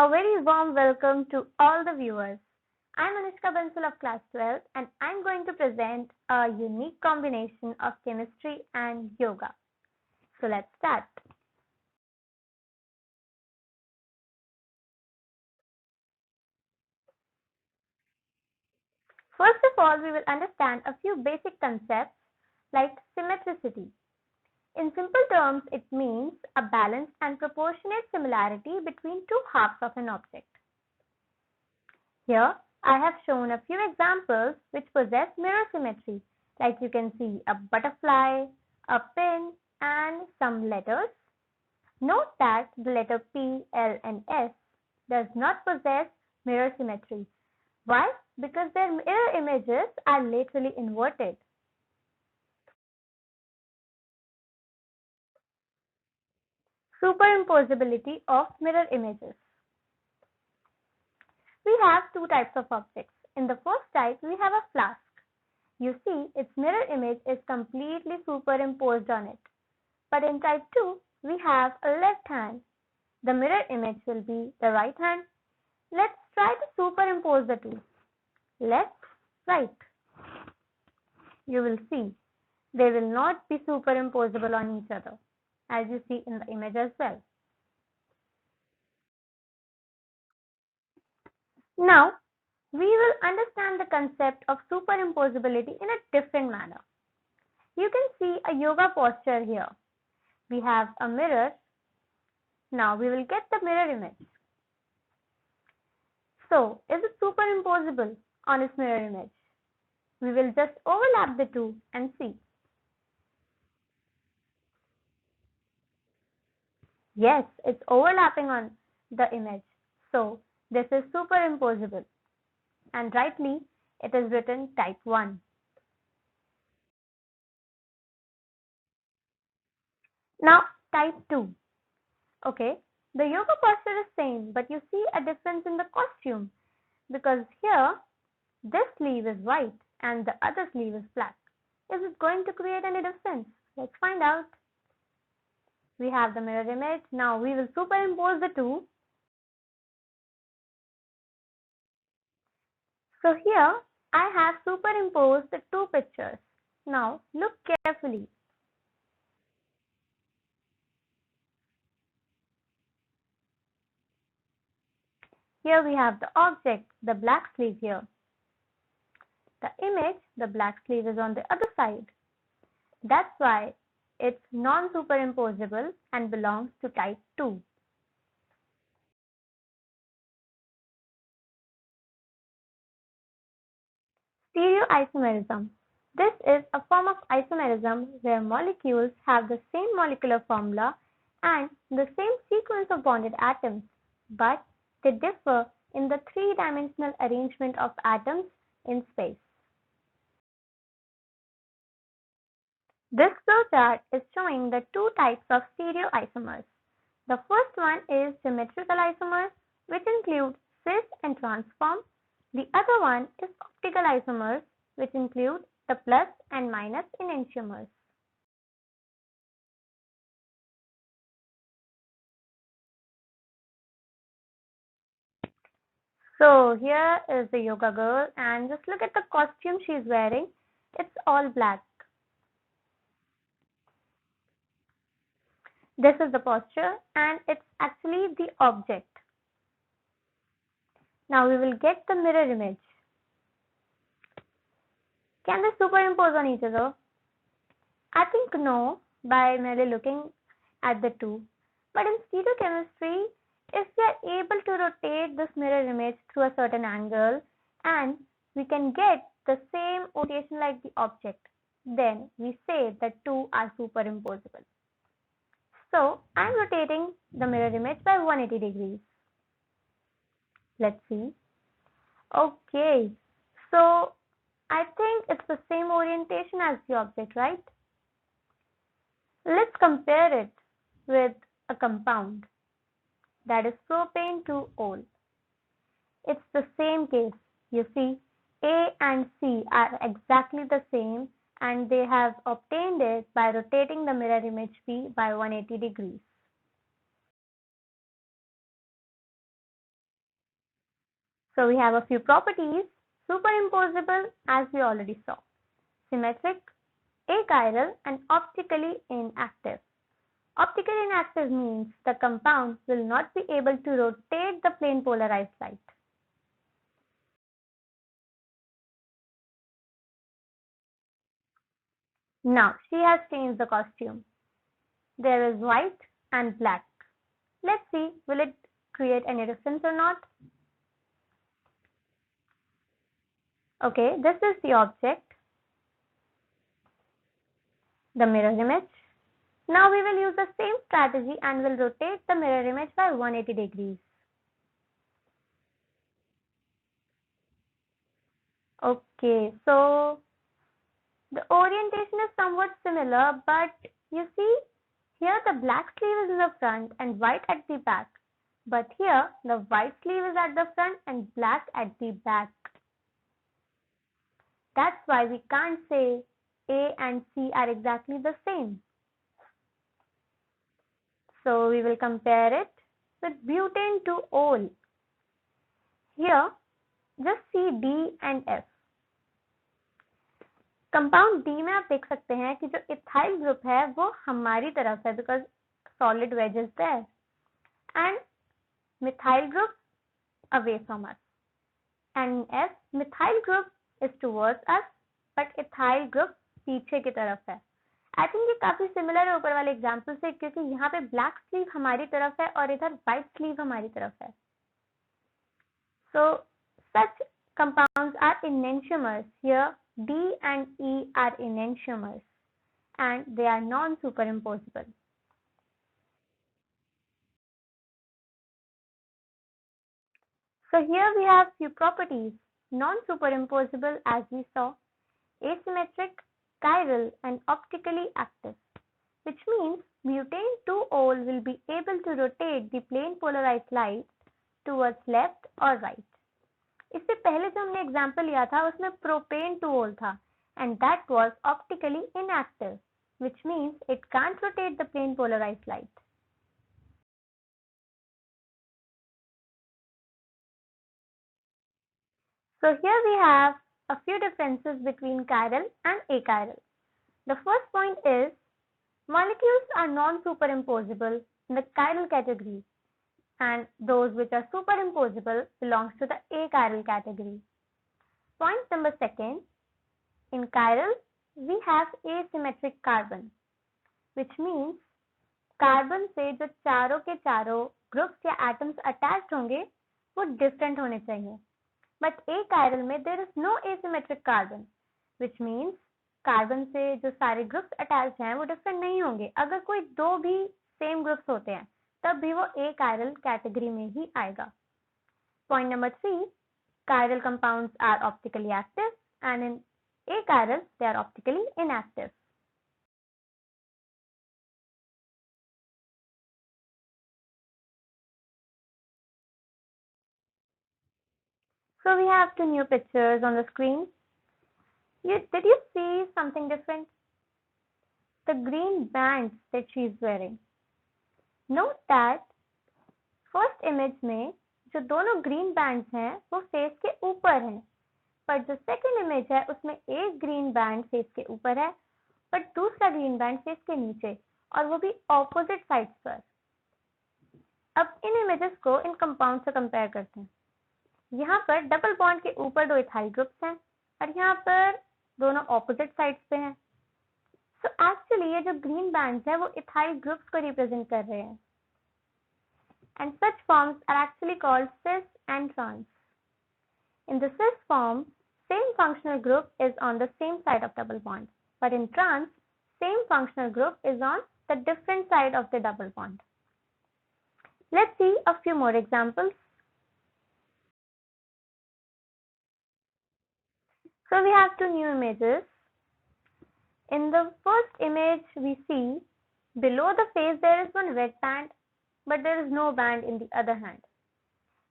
A very warm welcome to all the viewers. I'm Anushka Bansal of class 12 and I'm going to present a unique combination of chemistry and yoga. So let's start. First of all, we will understand a few basic concepts like symmetricity. In simple terms, it means a balanced and proportionate similarity between two halves of an object. Here, I have shown a few examples which possess mirror symmetry, like you can see a butterfly, a pin, and some letters. Note that the letter P, L, and S does not possess mirror symmetry. Why? Because their mirror images are laterally inverted. Superimposability of mirror images. We have two types of objects. In the first type, we have a flask. You see, its mirror image is completely superimposed on it. But in type 2, we have a left hand. The mirror image will be the right hand. Let's try to superimpose the two. Left, right. You will see they will not be superimposable on each other, as you see in the image as well. Now, we will understand the concept of superimposability in a different manner. You can see a yoga posture here. We have a mirror. Now we will get the mirror image. So, is it superimposable on its mirror image? We will just overlap the two and see. Yes, it's overlapping on the image. So, this is superimposable. And rightly, it is written type 1. Now, type 2. Okay, the yoga posture is same, but you see a difference in the costume. Because here, this sleeve is white and the other sleeve is black. Is it going to create any difference? Let's find out. We have the mirror image. Now we will superimpose the two. So here I have superimposed the two pictures. Now look carefully. Here we have the object, the black sleeve here. The image, the black sleeve is on the other side. That's why it's non-superimposable and belongs to type 2. Stereoisomerism. This is a form of isomerism where molecules have the same molecular formula and the same sequence of bonded atoms, but they differ in the three-dimensional arrangement of atoms in space. This flowchart is showing the two types of stereoisomers. The first one is symmetrical isomers, which include cis and trans form. The other one is optical isomers, which include the plus and minus enantiomers. So here is the yoga girl and just look at the costume she's wearing. It's all black. This is the posture and it's actually the object. Now we will get the mirror image. Can they superimpose on each other? I think no, by merely looking at the two. But in stereochemistry, if we are able to rotate this mirror image through a certain angle and we can get the same rotation like the object, then we say that two are superimposable. So I'm rotating the mirror image by 180 degrees. Let's see. Okay, so I think it's the same orientation as the object, right? Let's compare it with a compound, that is propane 2-ol. It's the same case. You see, A and C are exactly the same and they have obtained it by rotating the mirror image P by 180 degrees. So we have a few properties. Superimposable, as we already saw. Symmetric, achiral, and optically inactive. Optically inactive means the compound will not be able to rotate the plane polarized light. Now she has changed the costume. There is white and black. Let's see, will it create any difference or not? Okay, this is the object, the mirror image. Now we will use the same strategy and will rotate the mirror image by 180 degrees. Okay, so the orientation is somewhat similar, but you see here the black sleeve is in the front and white at the back. But here the white sleeve is at the front and black at the back. That's why we can't say A and C are exactly the same. So we will compare it with butane 2-ol. Here just see D and F. Compound D में आप देख सकते हैं कि जो ethyl group है वो हमारी तरफ है because solid wedge is there and methyl group away from us and F methyl group is towards us but ethyl group पीछे की तरफ है. आई थिंक ये काफी सिमिलर है ऊपर वाले एग्जाम्पल से क्योंकि यहाँ पे ब्लैक स्लीव हमारी तरफ है और इधर व्हाइट स्लीव हमारी तरफ है. सो सच compounds are enantiomers. Here D and E are enantiomers and they are non-superimposable. So here we have few properties. Non-superimposable as we saw, asymmetric, chiral and optically active, which means butane 2-ol will be able to rotate the plane polarized light towards left or right. इससे पहले जो हमने example लिया था उसमें propane 2-ol था and that was optically inactive, which means it can't rotate the plane polarized light. So here we have a few differences between chiral and achiral. The first point is molecules are non-superimposable in the chiral category and those which are superimposable belongs to the achiral category. Point number second, in chiral we have asymmetric carbon, which means carbon से जो चारों के चारों groups या atoms attached होंगे वो different होने चाहिए. बट achiral में there is no asymmetric carbon, which means carbon से जो सारे ग्रुप्स अटैच्ड हैं वो डिफरेंट नहीं होंगे. अगर कोई दो भी सेम ग्रुप्स होते हैं तब भी वो achiral कैटेगरी में ही आएगा. Point number 3, chiral compounds are optically active and in achiral they are optically inactive. So we have two new pictures on the screen. Did you see something different? The green bands that she is wearing. Note that first image में जो दोनों green bands हैं वो face के ऊपर हैं, पर जो second image है उसमें एक green band face के ऊपर है पर दूसरा green band face के नीचे और वो भी opposite sides पर. अब इन images को इन compounds से compare करते हैं. यहाँ पर डबल बॉन्ड के ऊपर दो इथाइल ग्रुप्स हैं और यहाँ पर दोनों ऑपोजिट साइड्स पे हैं. सो एक्चुअली ये जो ग्रीन बैंड्स हैं वो इथाइल ग्रुप्स को रिप्रेजेंट कर रहे हैं and such forms are actually called cis and trans. In the cis form same functional group is on the same side of double bond, but in trans same functional group is on the different side of the double bond. Let's see a few more examples. So we have two new images. In the first image we see below the face there is one red band but there is no band in the other hand.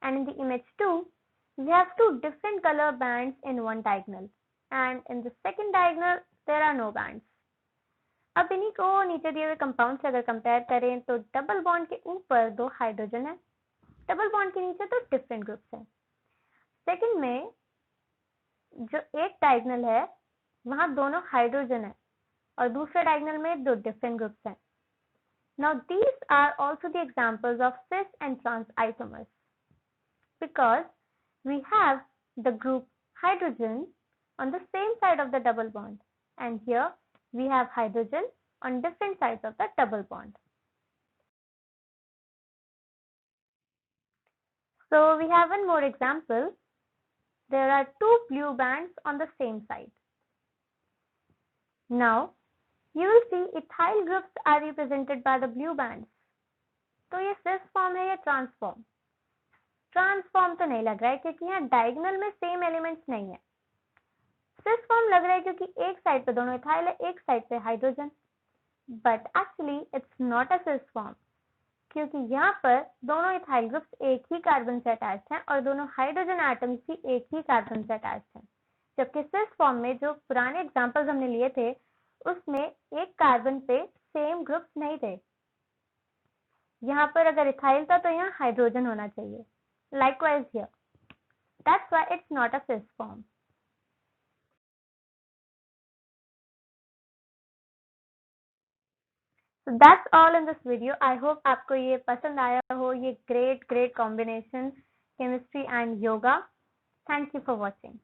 And in the image 2 we have two different color bands in one diagonal and in the second diagonal there are no bands. अब इन्हीं को नीचे दिए हुए compound से अगर compare करें तो डबल बॉन्ड के ऊपर दो हाइड्रोजन है, डबल बॉन्ड के नीचे तो डिफरेंट ग्रुप्स हैं. सेकंड में जो एक डायगोनल है वहां दोनों हाइड्रोजन है और दूसरे डायगोनल में दो डिफरेंट ग्रुप्स हैं. Now these are also the examples of cis and trans isomers because we have the group hydrogen on the same side of the double bond, and here we have hydrogen on different sides of the double bond. So we have one more example. There are two blue bands on the same side. Now you will see ethyl groups are represented by the blue bands. तो ये cis form है या trans form? Trans form तो नहीं लग रहा है क्योंकि यहाँ डायगोनल में सेम एलिमेंट्स नहीं है. सिस फॉर्म लग रहा है क्योंकि एक साइड पे दोनों इथाइल है, एक साइड पे hydrogen. But actually it's not a cis form क्योंकि यहाँ पर दोनों इथाइल ग्रुप्स एक ही कार्बन से अटैच्ड हैं और दोनों हाइड्रोजन एटम्स भी एक ही कार्बन से अटैच्ड हैं. जबकि सिस फॉर्म में जो पुराने एग्जांपल्स हमने लिए थे उसमें एक कार्बन पे सेम ग्रुप्स नहीं थे. यहाँ पर अगर इथाइल था तो यहाँ हाइड्रोजन होना चाहिए. Likewise here. That's why it's not a cis form. So that's all in this video. I hope आपको ये पसंद आया हो, ये great combination chemistry and yoga. Thank you for watching.